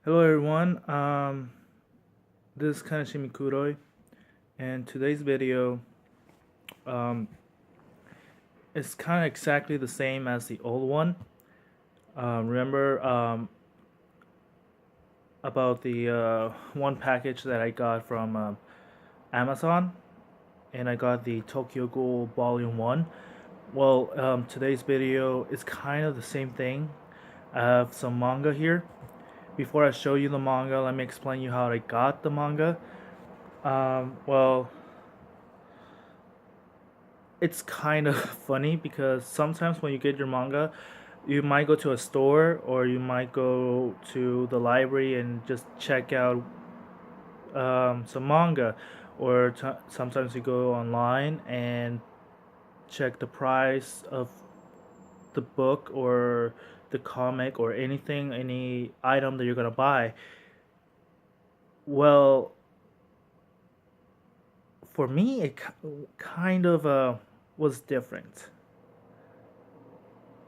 Hello everyone, this is Kanashimi Kuroi, and today's video um, is kind of exactly the same as the old one. Remember about the one package that I got from Amazon, and I got the Tokyo Ghoul Volume 1. Well, today's video is kind of the same thing. I have some manga here. Before I show you the manga, let me explain you how I got the manga. Well, it's kind of funny because sometimes when you get your manga, you might go to a store or you might go to the library and just check out some manga, or sometimes you go online and check the price of the book or the comic or anything, any item that you're gonna buy. Well, for me, it kind of was different.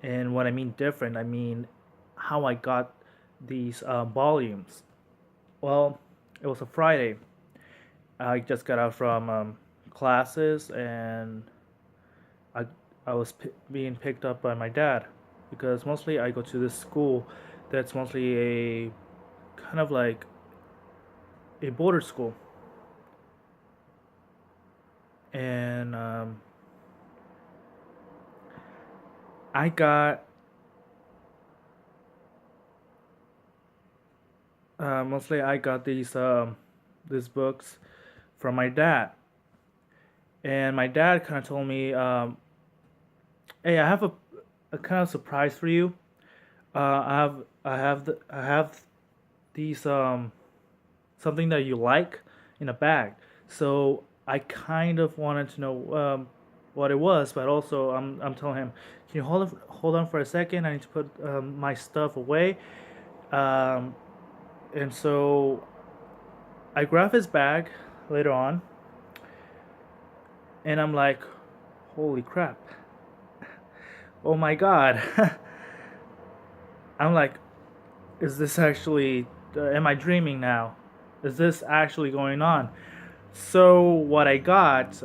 And when I mean different, I mean how I got these volumes. Well, it was a Friday. I just got out from classes, and I I was being picked up by my dad because mostly I go to this school that's mostly a kind of like a border school, and I got mostly I got these books from my dad, and my dad kind of told me, "Hey, I have a kind of surprise for you. I have these something that you like in a bag." So I kind of wanted to know what it was, but also I'm telling him, "Can you hold on for a second? I need to put my stuff away." Um, and so I grab his bag later on, and I'm like, "Holy crap! Oh my god!" I'm like, "Is this actually? Am I dreaming now? Is this actually going on?" So what I got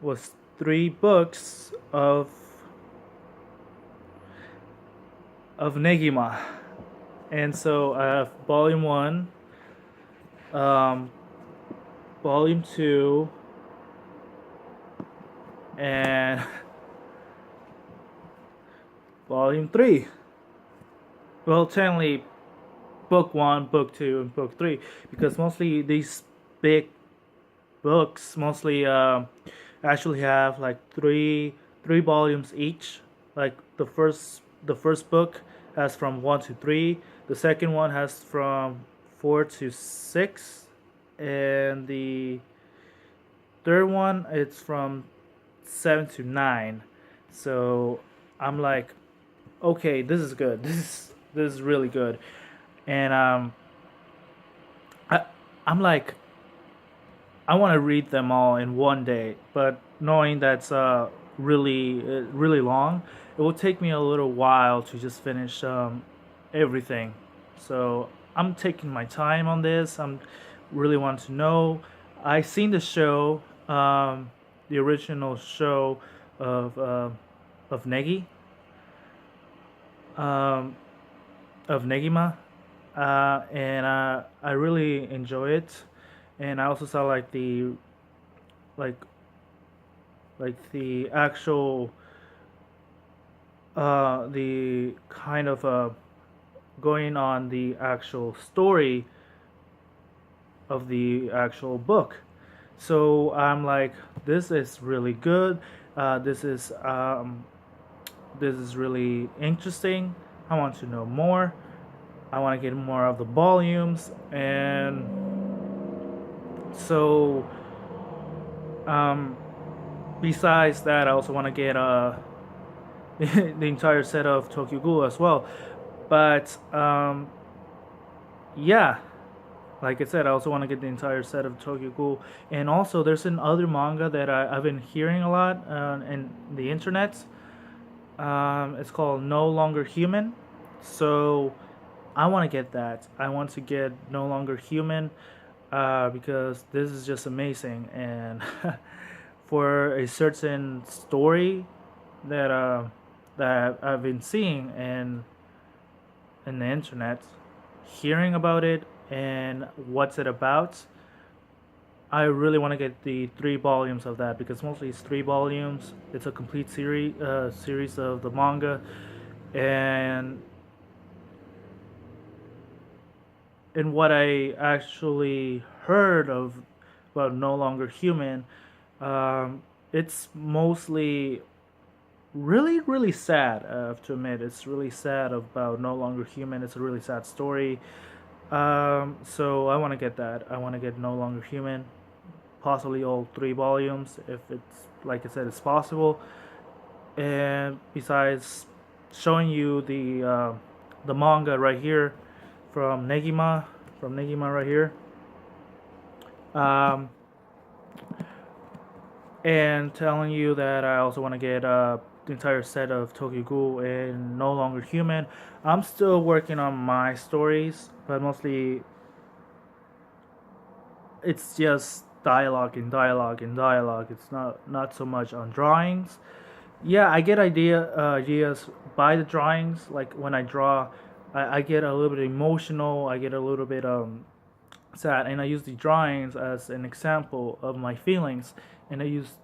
was three books of Negima, and so I have Volume 1, um, Volume 2, and Volume 3. Well, technically, Book 1, Book 2, and Book 3, because mostly these big books mostly actually have like three volumes each. Like the first book has from 1 to 3, the second one has from 4 to 6, and the third one it's from 7 to 9. So I'm like, okay, this is good. This is really good. And I I'm like, I want to read them all in one day, but knowing that's really long, it will take me a little while to just finish everything. So I'm taking my time on this. I'm really want to know. I seen the show, the original show of uh, of Negi, um, of Negima, and I really enjoy it. And I also saw like like the actual the kind of going on the actual story of the actual book. So I'm like, this is really good. This is really interesting. I want to know more. I want to get more of the volumes, and so um, besides that, I also want to get the entire set of Tokyo Ghoul as well. But yeah, like I said, I also want to get the entire set of Tokyo Ghoul. And also, there's another manga that I've been hearing a lot in the internet. It's called No Longer Human. So I want to get that. I want to get No Longer Human, because this is just amazing. And for a certain story that I've been seeing in the internet, hearing about it and what's it about, I really want to get the 3 volumes of that, because mostly it's 3 volumes. It's a complete series of the manga, and in what I actually heard of about No Longer Human, it's mostly really sad. I have to admit, it's really sad about No Longer Human. It's a really sad story. So I want to get that. I want to get No Longer Human, possibly all 3 volumes, if it's, like I said, it's possible. And besides showing you the manga right here from Negima, right here, um, and telling you that I also want to get the entire set of Tokyo Ghoul and No Longer Human. I'm still working on my stories, but mostly it's just dialogue and dialogue and dialogue. It's not so much on drawings. Yeah, I get ideas by the drawings. Like when I draw, I get a little bit emotional. I get a little bit sad, and I use the drawings as an example of my feelings. And I use,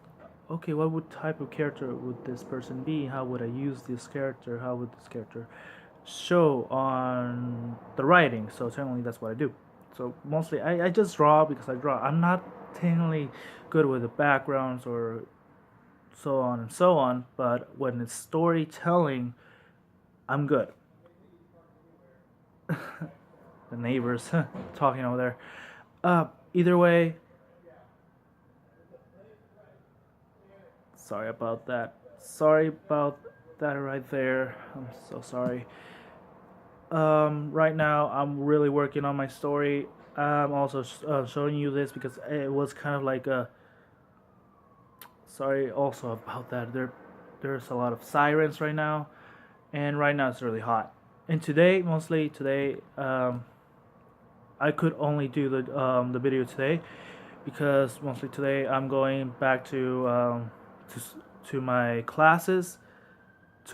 okay, what would type of character would this person be? How would I use this character? How would this character show on the writing? So generally, that's what I do. So mostly, I just draw because I draw. I'm not technically good with the backgrounds or so on and so on, but when it's storytelling, I'm good. The neighbors talking over there. Either way, sorry about that. Sorry about that right there. I'm so sorry. Right now, I'm really working on my story. I'm also showing you this because it was kind of like a. Sorry also about that. There's a lot of sirens right now, and right now it's really hot. And today, mostly today, I could only do the video today because mostly today I'm going back to my classes.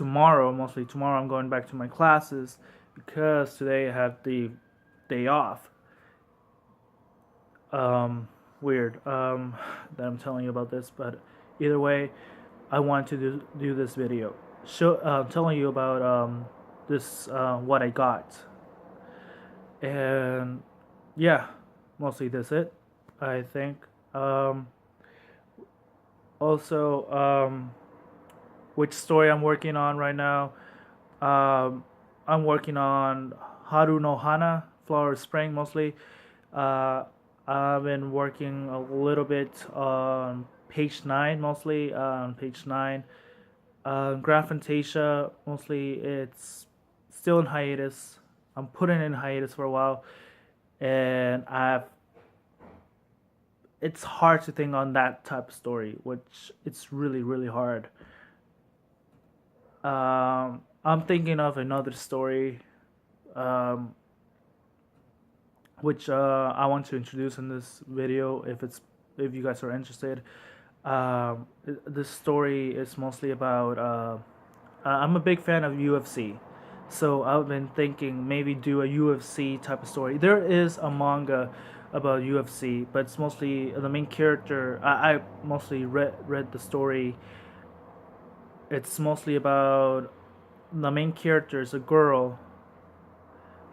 Mostly tomorrow, I'm going back to my classes because today I have the day off. Weird that I'm telling you about this, but either way, I want to do this video, telling you about this what I got, and yeah, mostly that's it, I think. Also, which story I'm working on right now? I'm working on Haru no Hana, Flower Spring mostly. I've been working a little bit on page 9, mostly on page 9. Grand Fantasia, mostly it's still in hiatus. I'm putting it in hiatus for a while, and it's hard to think on that type of story, which it's really hard. I'm thinking of another story, which I want to introduce in this video if you guys are interested. This story is mostly about. I'm a big fan of UFC, so I've been thinking maybe do a UFC type of story. There is a manga about UFC, but it's mostly the main character. I mostly read the story. It's mostly about the main character is a girl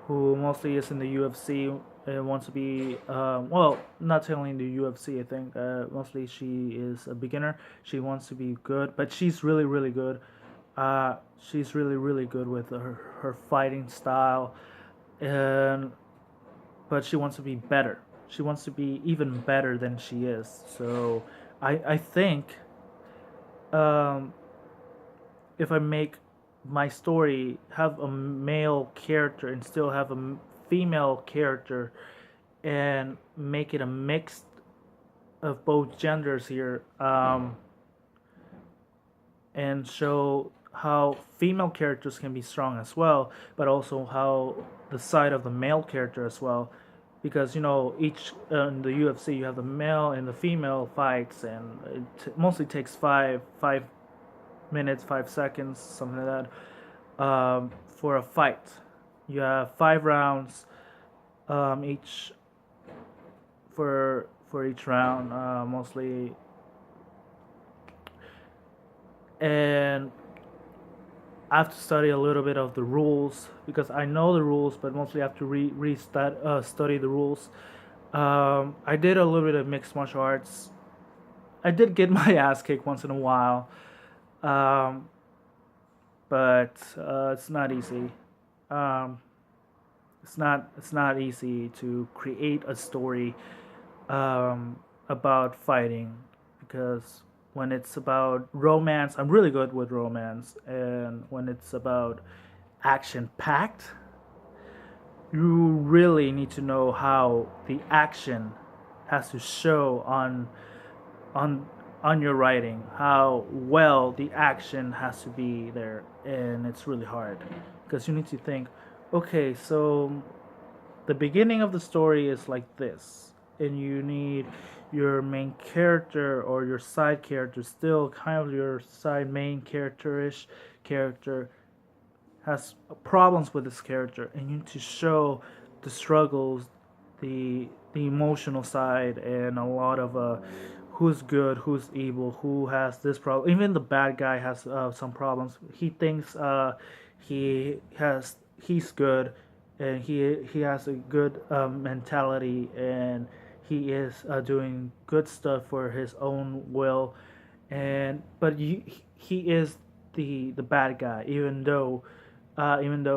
who mostly is in the UFC and wants to be, well, not telling the UFC, I think. Mostly she is a beginner. She wants to be good, but she's really good. She's really good with her fighting style, but she wants to be better. She wants to be even better than she is. So I think if I make my story have a male character and still have a female character and make it a mix of both genders here, and show how female characters can be strong as well, but also how the side of the male character as well, because each in the UFC you have the male and the female fights, and it mostly takes 5 minutes, 5 seconds, something like that, for a fight. You have 5 rounds, each for each round, mostly, and I have to study a little bit of the rules because I know the rules, but mostly I have to study the rules. I did a little bit of mixed martial arts. I did get my ass kicked once in a while, um, but it's not easy. Um, it's not easy to create a story about fighting, because when it's about romance, I'm really good with romance, and when it's about action packed, you really need to know how the action has to show on on your writing, how well the action has to be there, and it's really hard because you need to think, okay, so the beginning of the story is like this, and you need your main character or your side character, still kind of your side main character-ish character, has problems with this character, and you need to show the struggles, the emotional side, and a lot of who's good, who's evil, who has this problem. Even the bad guy has some problems. He thinks he's good, and he has a good mentality, and he is doing good stuff for his own will, but he is the bad guy, even though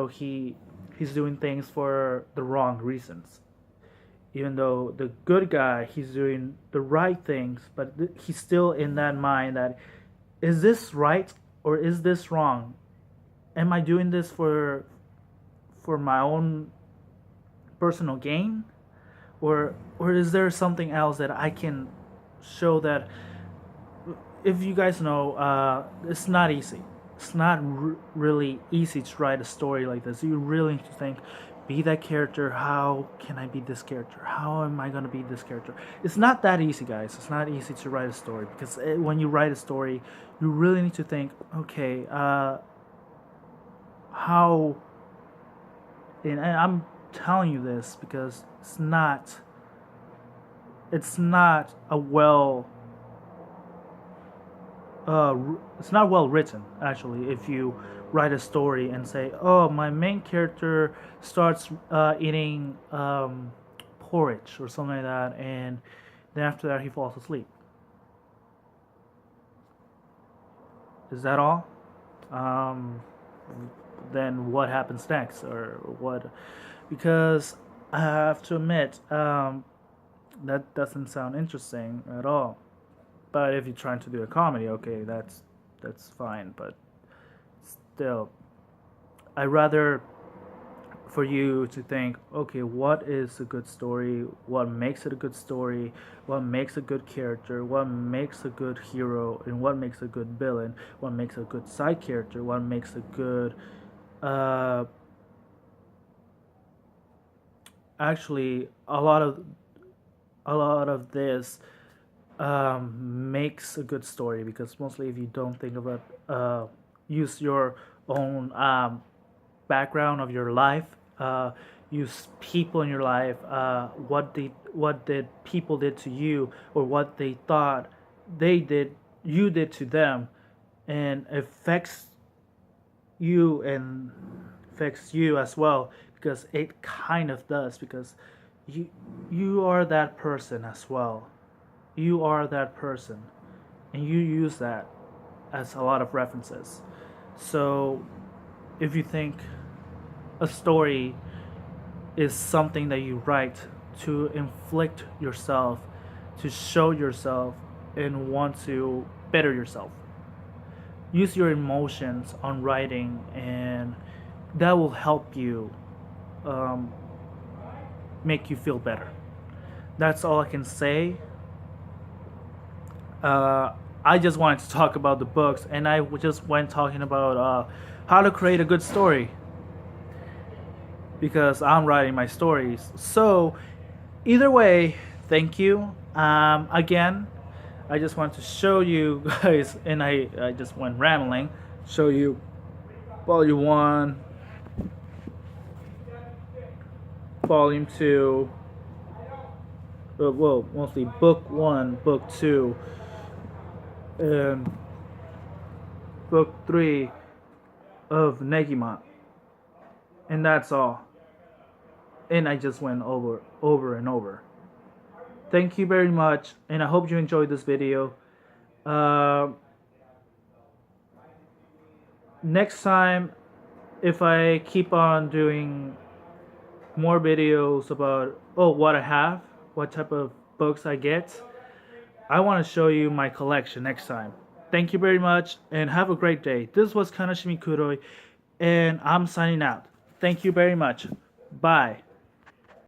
he's doing things for the wrong reasons. Even though the good guy, he's doing the right things, but he's still in that mind that, is this right or is this wrong? Am I doing this for my own personal gain, or is there something else that I can show that? If you guys know, it's not easy. It's not really easy to write a story like this. You really need to think, be that character. How can I be this character? How am I going to be this character? It's not that easy, guys. It's not easy to write a story, because when you write a story, you really need to think, okay, how, and I'm telling you this because it's not a it's not well written, actually, if you write a story and say, oh, my main character starts eating porridge or something like that, and then after that he falls asleep. Is that all? Then what happens next, or what? Because I have to admit, that doesn't sound interesting at all. But if you're trying to do a comedy, okay, that's fine. But still, I'd rather for you to think, okay, what is a good story? What makes it a good story? What makes a good character? What makes a good hero? And what makes a good villain? What makes a good side character? What makes a good actually a lot of this makes a good story, because mostly if you don't think about use your own background of your life, use people in your life, what did people did to you, or what they thought you did to them, and affects you as well, because it kind of does, because you are that person as well. You are that person, and you use that as a lot of references. So if you think a story is something that you write to inflict yourself, to show yourself, and want to better yourself, use your emotions on writing, and that will help you make you feel better. That's all I can say. I just wanted to talk about the books, and I just went talking about how to create a good story. because I'm writing my stories. So either way, thank you. Again, I just want to show you guys, and I just went rambling, show you volume 1, volume 2, well, mostly book 1, book 2, and book 3 of Negima. And that's all. And I just went over and over. Thank you very much, and I hope you enjoyed this video. Next time, if I keep on doing more videos about what I have, what type of books I get, I want to show you my collection next time. Thank you very much, and have a great day. This was Kanashimi Kuroi, and I'm signing out. Thank you very much. Bye.